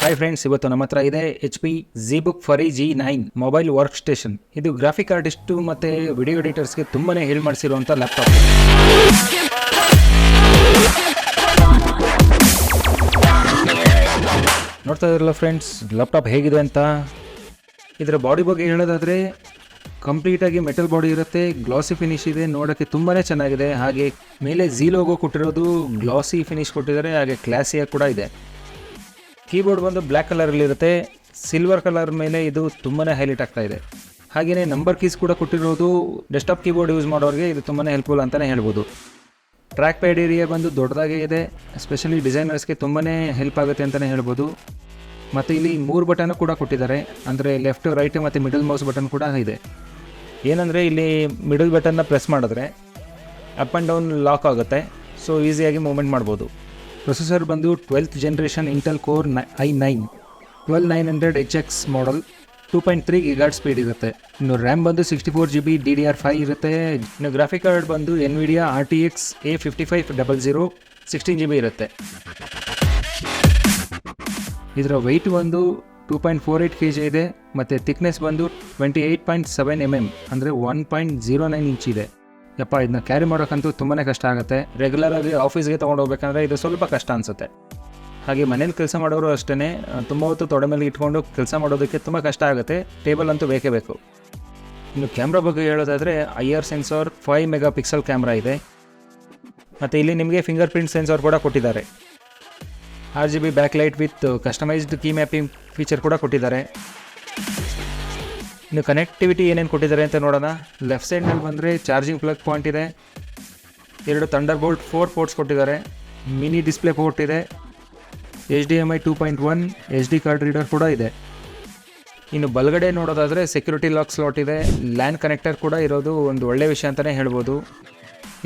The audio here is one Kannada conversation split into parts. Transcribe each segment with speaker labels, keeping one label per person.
Speaker 1: ಹಾಯ್ ಫ್ರೆಂಡ್ಸ್, ಇವತ್ತು ನಮ್ಮ ಹತ್ರ ಇದೆ HP Zbook Fury G9 mobile work station. ಇದು ಗ್ರಾಫಿಕ್ ಆರ್ಟಿಸ್ಟ್ ಮತ್ತೆ ವಿಡಿಯೋ ಎಡಿಟರ್ಸ್ಗೆ ತುಂಬಾನೇ ಹೆಲ್ಪ್ ಮಾಡಿಸಿರುವಂತ ಲ್ಯಾಪ್ಟಾಪ್. ನೋಡ್ತಾ ಇರಲ್ಲ ಫ್ರೆಂಡ್ಸ್, ಲ್ಯಾಪ್ಟಾಪ್ ಹೇಗಿದೆ ಅಂತ. ಇದರ ಬಾಡಿ ಬಗ್ಗೆ ಹೇಳೋದಾದ್ರೆ ಕಂಪ್ಲೀಟ್ ಆಗಿ ಮೆಟಲ್ ಬಾಡಿ ಇರುತ್ತೆ, ಗ್ಲಾಸಿ ಫಿನಿಶ್ ಇದೆ, ನೋಡೋಕ್ಕೆ ತುಂಬಾನೇ ಚೆನ್ನಾಗಿದೆ. ಹಾಗೆ ಮೇಲೆ Z ಲೋಗೋ ಕೊಟ್ಟಿರೋದು ಗ್ಲಾಸಿ ಫಿನಿಶ್ ಕೊಟ್ಟಿದ್ದಾರೆ, ಹಾಗೆ ಕ್ಲಾಸಿಯಾಗಿ ಕೂಡ ಇದೆ. ಕೀಬೋರ್ಡ್ ಬಂದು ಬ್ಲ್ಯಾಕ್ ಕಲರಲ್ಲಿ ಇರುತ್ತೆ, ಸಿಲ್ವರ್ ಕಲರ್ ಮೇಲೆ ಇದು ತುಂಬಾನೇ ಹೈಲೈಟ್ ಆಗ್ತಾ ಇದೆ. ಹಾಗೆಯೇ ನಂಬರ್ ಕೀಸ್ ಕೂಡ ಕೊಟ್ಟಿರೋದು ಡೆಸ್ಕ್ಟಾಪ್ ಕೀಬೋರ್ಡ್ ಯೂಸ್ ಮಾಡೋರಿಗೆ ಇದು ತುಂಬಾನೇ ಹೆಲ್ಪ್ಫುಲ್ ಅಂತಲೇ ಹೇಳ್ಬೋದು. ಟ್ರ್ಯಾಕ್ ಪ್ಯಾಡ್ ಏರಿಯಾ ಬಂದು ದೊಡ್ಡದಾಗೇ ಇದೆ, ಎಸ್ಪೆಷಲಿ ಡಿಸೈನರ್ಸ್ಗೆ ತುಂಬಾನೇ ಹೆಲ್ಪ್ ಆಗುತ್ತೆ ಅಂತಲೇ ಹೇಳ್ಬೋದು. ಮತ್ತು ಇಲ್ಲಿ 3 ಬಟನ್ ಕೂಡ ಕೊಟ್ಟಿದ್ದಾರೆ, ಅಂದರೆ ಲೆಫ್ಟ್, ರೈಟ್ ಮತ್ತು ಮಿಡಲ್ ಮೌಸ್ ಬಟನ್ ಕೂಡ ಇದೆ. ಏನಂದರೆ ಇಲ್ಲಿ ಮಿಡಲ್ ಬಟನ್ನ ಪ್ರೆಸ್ ಮಾಡಿದ್ರೆ ಅಪ್ ಆ್ಯಂಡ್ ಡೌನ್ ಲಾಕ್ ಆಗುತ್ತೆ, ಸೊ ಈಸಿಯಾಗಿ ಮೂವ್ಮೆಂಟ್ ಮಾಡ್ಬೋದು. ಪ್ರೊಸೆಸರ್ ಬಂದು 12th generation Intel core i9 12900HX ಮಾಡಲ್, 2.3 GHz ಸ್ಪೀಡ್ ಇರುತ್ತೆ. ಇನ್ನು ರ್ಯಾಮ್ ಬಂದು 64GB DDR5 ಇರುತ್ತೆ. ಇನ್ನು ಗ್ರಾಫಿಕ್ ಕಾರ್ಡ್ ಬಂದು NVIDIA RTX A5500 16GB ಇರುತ್ತೆ. ಇದರ ವೆಯ್ಟ್ ಬಂದು 2.48 kg ಇದೆ, ಮತ್ತು ಥಿಕ್ನೆಸ್ ಬಂದು 28.7 mm ಅಂದರೆ 1.09 ಇಂಚ್ ಇದೆ. ಯಪ್ಪ, ಇದನ್ನ ಕ್ಯಾರಿ ಮಾಡೋಕ್ಕಂತೂ ತುಂಬಾ ಕಷ್ಟ ಆಗುತ್ತೆ. ರೆಗ್ಯುಲರಾಗಿ ಆಫೀಸ್ಗೆ ತೊಗೊಂಡು ಹೋಗ್ಬೇಕಂದ್ರೆ ಇದು ಸ್ವಲ್ಪ ಕಷ್ಟ ಅನಿಸುತ್ತೆ. ಹಾಗೆ ಮನೇಲಿ ಕೆಲಸ ಮಾಡೋರು ಅಷ್ಟೇ, ತುಂಬ ಹೊತ್ತು ತೊಡೆ ಮೇಲೆ ಇಟ್ಕೊಂಡು ಕೆಲಸ ಮಾಡೋದಕ್ಕೆ ತುಂಬ ಕಷ್ಟ ಆಗುತ್ತೆ. ಟೇಬಲ್ ಅಂತೂ ಬೇಕೇ ಬೇಕು. ಇನ್ನು ಕ್ಯಾಮ್ರಾ ಬಗ್ಗೆ ಹೇಳೋದಾದರೆ IR ಸೆನ್ಸಾರ್ 5 MP ಕ್ಯಾಮ್ರಾ ಇದೆ, ಮತ್ತು ಇಲ್ಲಿ ನಿಮಗೆ ಫಿಂಗರ್ ಪ್ರಿಂಟ್ ಸೆನ್ಸಾರ್ ಕೂಡ ಕೊಟ್ಟಿದ್ದಾರೆ. RGB back light with customised key mapping feature ಕೂಡ ಕೊಟ್ಟಿದ್ದಾರೆ. ಇನ್ನು ಕನೆಕ್ಟಿವಿಟಿ ಏನೇನು ಕೊಟ್ಟಿದ್ದಾರೆ ಅಂತ ನೋಡೋಣ. ಲೆಫ್ಟ್ ಸೈಡ್ನಲ್ಲಿ ಬಂದರೆ ಚಾರ್ಜಿಂಗ್ ಪ್ಲಗ್ ಪಾಯಿಂಟ್ ಇದೆ, 2 ಥಂಡರ್ಬೋಲ್ಟ್ 4 ಪೋರ್ಟ್ಸ್ ಕೊಟ್ಟಿದ್ದಾರೆ, ಮಿನಿ ಡಿಸ್ಪ್ಲೇ ಪೋರ್ಟ್ ಇದೆ, HDMI 2.1 SD ಕಾರ್ಡ್ ರೀಡರ್ ಕೂಡ ಇದೆ. ಇನ್ನು ಬಲಗಡೆ ನೋಡೋದಾದರೆ ಸೆಕ್ಯೂರಿಟಿ ಲಾಕ್ ಸ್ಲಾಟ್ ಇದೆ, ಲ್ಯಾನ್ ಕನೆಕ್ಟರ್ ಕೂಡ ಇರೋದು ಒಂದು ಒಳ್ಳೆಯ ವಿಷಯ ಅಂತಲೇ ಹೇಳ್ಬೋದು.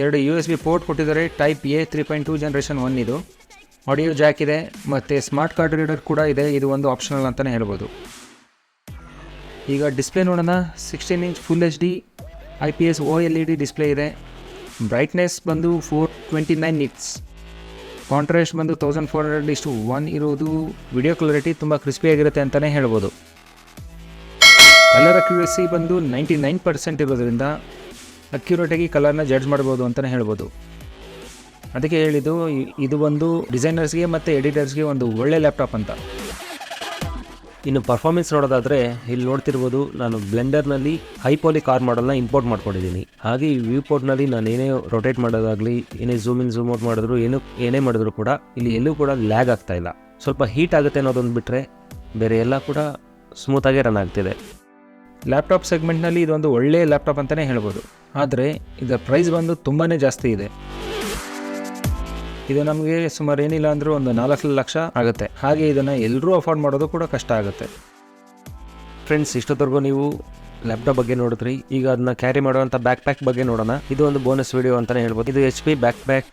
Speaker 1: 2 USB ಪೋರ್ಟ್ ಕೊಟ್ಟಿದ್ದಾರೆ, ಟೈಪ್ A 3.2 ಜನರೇಷನ್ 1 ಇದು. ಆಡಿಯೋ ಜಾಕ್ ಇದೆ, ಮತ್ತು ಸ್ಮಾರ್ಟ್ ಕಾರ್ಡ್ ರೀಡರ್ ಕೂಡ ಇದೆ, ಇದು ಒಂದು ಆಪ್ಷನಲ್ ಅಂತಲೇ ಹೇಳ್ಬೋದು. ಈಗ ಡಿಸ್ಪ್ಲೇ ನೋಡೋಣ. 16 inch full HD IPS OLED display ಇದೆ. ಬ್ರೈಟ್ನೆಸ್ ಬಂದು 429 ನಿಟ್ಸ್, ಕಾಂಟ್ರಾಸ್ಟ್ ಬಂದು 1400:1 ಇರೋದು. ವಿಡಿಯೋ ಕ್ಲಾರಿಟಿ ತುಂಬ ಕ್ರಿಸ್ಪಿಯಾಗಿರುತ್ತೆ ಅಂತಲೇ ಹೇಳ್ಬೋದು. ಕಲರ್ ಅಕ್ಯುರೇಸಿ ಬಂದು 99% ಇರೋದ್ರಿಂದ ಅಕ್ಯುರೇಟಾಗಿ ಕಲರ್ನ ಜಡ್ಜ್ ಮಾಡ್ಬೋದು ಅಂತಲೇ ಹೇಳ್ಬೋದು. ಅದಕ್ಕೆ ಹೇಳಿದ್ದು ಇದು ಒಂದು ಡಿಸೈನರ್ಸ್ಗೆ ಮತ್ತು ಎಡಿಟರ್ಸ್ಗೆ ಒಂದು ಒಳ್ಳೆ ಲ್ಯಾಪ್ಟಾಪ್ ಅಂತ.
Speaker 2: ಇನ್ನು ಪರ್ಫಾರ್ಮೆನ್ಸ್ ನೋಡೋದಾದರೆ ಇಲ್ಲಿ ನೋಡ್ತಿರ್ಬೋದು, ನಾನು ಬ್ಲೆಂಡರ್ನಲ್ಲಿ ಹೈಪೋಲಿ ಕಾರ್ ಮಾಡಲ್ನ ಇಂಪೋರ್ಟ್ ಮಾಡ್ಕೊಂಡಿದ್ದೀನಿ. ಹಾಗೆ ಈ ವ್ಯೂ ಪೋರ್ಟ್ನಲ್ಲಿ ನಾನು ಏನೇ ರೊಟೇಟ್ ಮಾಡೋದಾಗಲಿ, ಏನೇ ಝೂಮ್ ಇನ್ ಝೂಮ್ ಔಟ್ ಮಾಡಿದ್ರು, ಏನೇ ಮಾಡಿದ್ರು ಕೂಡ ಇಲ್ಲಿ ಎಲ್ಲೂ ಕೂಡ ಲ್ಯಾಗ್ ಆಗ್ತಾ ಇಲ್ಲ. ಸ್ವಲ್ಪ ಹೀಟ್ ಆಗುತ್ತೆ ಅನ್ನೋದೊಂದು ಬಿಟ್ಟರೆ ಬೇರೆ ಎಲ್ಲ ಕೂಡ ಸ್ಮೂತಾಗೇ ರನ್ ಆಗ್ತಿದೆ.
Speaker 1: ಲ್ಯಾಪ್ಟಾಪ್ ಸೆಗ್ಮೆಂಟ್ನಲ್ಲಿ ಇದೊಂದು ಒಳ್ಳೆಯ ಲ್ಯಾಪ್ಟಾಪ್ ಅಂತಲೇ ಹೇಳ್ಬೋದು. ಆದರೆ ಇದರ ಪ್ರೈಸ್ ಬಂದು ತುಂಬಾ ಜಾಸ್ತಿ ಇದೆ. ಇದು ನಮಗೆ ಸುಮಾರು ಏನಿಲ್ಲ ಅಂದರೂ ಒಂದು 4 ಲಕ್ಷ ಆಗುತ್ತೆ. ಹಾಗೆ ಇದನ್ನು ಎಲ್ಲರೂ ಅಫೋರ್ಡ್ ಮಾಡೋದು ಕೂಡ ಕಷ್ಟ ಆಗುತ್ತೆ.
Speaker 2: ಫ್ರೆಂಡ್ಸ್, ಇಷ್ಟೊತ್ತವರೆಗೂ ನೀವು ಲ್ಯಾಪ್ಟಾಪ್ ಬಗ್ಗೆ ನೋಡಿದ್ರಿ. ಈಗ ಅದನ್ನ ಕ್ಯಾರಿ ಮಾಡುವಂಥ ಬ್ಯಾಕ್ ಪ್ಯಾಕ್ ಬಗ್ಗೆ ನೋಡೋಣ. ಇದು ಒಂದು ಬೋನಸ್ ವಿಡಿಯೋ ಅಂತಲೇ ಹೇಳ್ಬೋದು. ಇದು HP ಬ್ಯಾಕ್ ಪ್ಯಾಕ್.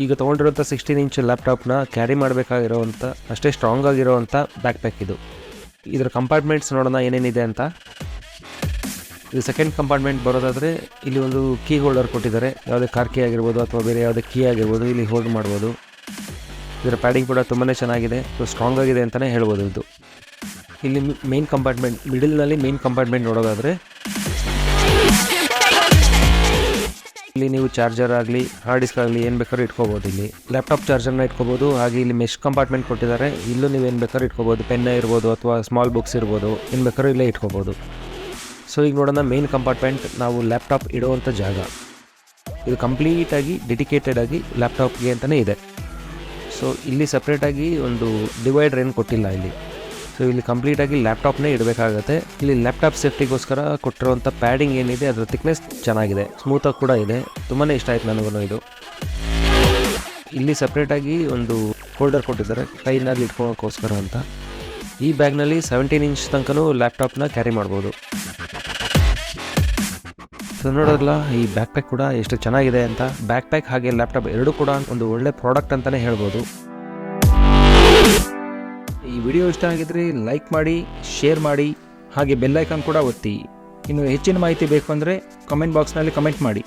Speaker 2: ಈಗ ತೊಗೊಂಡಿರೋಂಥ 16 ಇಂಚ್ ಲ್ಯಾಪ್ಟಾಪ್ನ ಕ್ಯಾರಿ ಮಾಡಬೇಕಾಗಿರೋವಂಥ ಅಷ್ಟೇ ಸ್ಟ್ರಾಂಗ್ ಆಗಿರೋವಂಥ ಬ್ಯಾಕ್ ಪ್ಯಾಕ್ ಇದು. ಇದರ ಕಂಪಾರ್ಟ್ಮೆಂಟ್ಸ್ ನೋಡೋಣ ಏನೇನಿದೆ ಅಂತ. ಇದು ಸೆಕೆಂಡ್ ಕಂಪಾರ್ಟ್ಮೆಂಟ್ ಬರೋದಾದರೆ ಇಲ್ಲಿ ಒಂದು ಕೀ ಹೋಲ್ಡರ್ ಕೊಟ್ಟಿದ್ದಾರೆ. ಯಾವುದೇ ಕಾರ್ ಕೀ ಆಗಿರ್ಬೋದು ಅಥವಾ ಬೇರೆ ಯಾವುದೇ ಕೀ ಆಗಿರ್ಬೋದು ಇಲ್ಲಿ ಹೋಲ್ಡ್ ಮಾಡ್ಬೋದು. ಇದರ ಪ್ಯಾಡಿಂಗ್ ಕೂಡ ತುಂಬಾ ಚೆನ್ನಾಗಿದೆ, ಸ್ಟ್ರಾಂಗ್ ಆಗಿದೆ ಅಂತಲೇ ಹೇಳ್ಬೋದು. ಇದು ಇಲ್ಲಿ ಮೇನ್ ಕಂಪಾರ್ಟ್ಮೆಂಟ್, ಮಿಡಲ್ನಲ್ಲಿ ಮೇನ್ ಕಂಪಾರ್ಟ್ಮೆಂಟ್ ನೋಡೋದಾದರೆ ಇಲ್ಲಿ ನೀವು ಚಾರ್ಜರ್ ಆಗಲಿ, ಹಾರ್ಡ್ ಡಿಸ್ಕ್ ಆಗಲಿ ಏನು ಬೇಕಾದ್ರೂ ಇಟ್ಕೋಬೋದು. ಇಲ್ಲಿ ಲ್ಯಾಪ್ಟಾಪ್ ಚಾರ್ಜರ್ನ ಇಟ್ಕೋಬೋದು. ಹಾಗೆ ಇಲ್ಲಿ ಮೆಶ್ ಕಂಪಾರ್ಟ್ಮೆಂಟ್ ಕೊಟ್ಟಿದ್ದಾರೆ, ಇಲ್ಲೂ ನೀವು ಏನು ಬೇಕಾದ್ರೂ ಇಟ್ಕೋಬೋದು. ಪೆನ್ನ ಇರ್ಬೋದು ಅಥವಾ ಸ್ಮಾಲ್ ಬುಕ್ಸ್ ಇರ್ಬೋದು, ಏನು ಬೇಕಾದ್ರೂ ಇಲ್ಲೇ ಇಟ್ಕೋಬೋದು. ಸೊ ಈಗ ನೋಡೋಣ ಮೇನ್ ಕಂಪಾರ್ಟ್ಮೆಂಟ್, ನಾವು ಲ್ಯಾಪ್ಟಾಪ್ ಇಡುವಂಥ ಜಾಗ. ಇದು ಕಂಪ್ಲೀಟಾಗಿ ಡೆಡಿಕೇಟೆಡ್ ಆಗಿ ಲ್ಯಾಪ್ಟಾಪ್ಗೆ ಅಂತಲೇ ಇದೆ. ಸೊ ಇಲ್ಲಿ ಸಪ್ರೇಟಾಗಿ ಒಂದು ಡಿವೈಡರ್ ಏನು ಕೊಟ್ಟಿಲ್ಲ ಇಲ್ಲಿ. ಸೊ ಇಲ್ಲಿ ಕಂಪ್ಲೀಟಾಗಿ ಲ್ಯಾಪ್ಟಾಪ್ನೇ ಇಡಬೇಕಾಗತ್ತೆ. ಇಲ್ಲಿ ಲ್ಯಾಪ್ಟಾಪ್ ಸೇಫ್ಟಿಗೋಸ್ಕರ ಕೊಟ್ಟಿರುವಂಥ ಪ್ಯಾಡಿಂಗ್ ಏನಿದೆ ಅದರ ಥಿಕ್ನೆಸ್ ಚೆನ್ನಾಗಿದೆ, ಸ್ಮೂತಾಗಿ ಕೂಡ ಇದೆ. ತುಂಬಾ ಇಷ್ಟ ಆಯ್ತು ನನಗೂ ಇದು. ಇಲ್ಲಿ ಸಪ್ರೇಟಾಗಿ ಒಂದು ಹೋಲ್ಡರ್ ಕೊಟ್ಟಿದ್ದಾರೆ ಕೈನಲ್ಲಿ ಇಟ್ಕೊಳ್ಳೋಕ್ಕೋಸ್ಕರ ಅಂತ. ಈ ಬ್ಯಾಗ್ನಲ್ಲಿ 17 ಇಂಚ್ ತನಕನೂ ಲ್ಯಾಪ್ಟಾಪ್ನ ಕ್ಯಾರಿ ಮಾಡ್ಬೋದು. ಸೊ ನೋಡೋದ್ರಲ್ಲ, ಈ ಬ್ಯಾಕ್ ಪ್ಯಾಕ್ ಕೂಡ ಎಷ್ಟು ಚೆನ್ನಾಗಿದೆ ಅಂತ. ಬ್ಯಾಕ್ ಪ್ಯಾಕ್ ಹಾಗೆ ಲ್ಯಾಪ್ಟಾಪ್ ಎರಡೂ ಕೂಡ ಒಂದು ಒಳ್ಳೆ ಪ್ರಾಡಕ್ಟ್ ಅಂತಲೇ ಹೇಳ್ಬೋದು.
Speaker 1: ಈ ವಿಡಿಯೋ ಇಷ್ಟ ಆಗಿದ್ರೆ ಲೈಕ್ ಮಾಡಿ, ಶೇರ್ ಮಾಡಿ, ಹಾಗೆ ಬೆಲ್ ಐಕಾನ್ ಕೂಡ ಒತ್ತಿ. ಇನ್ನು ಹೆಚ್ಚಿನ ಮಾಹಿತಿ ಬೇಕು ಅಂದರೆ ಕಮೆಂಟ್ ಬಾಕ್ಸ್ನಲ್ಲಿ ಕಮೆಂಟ್ ಮಾಡಿ.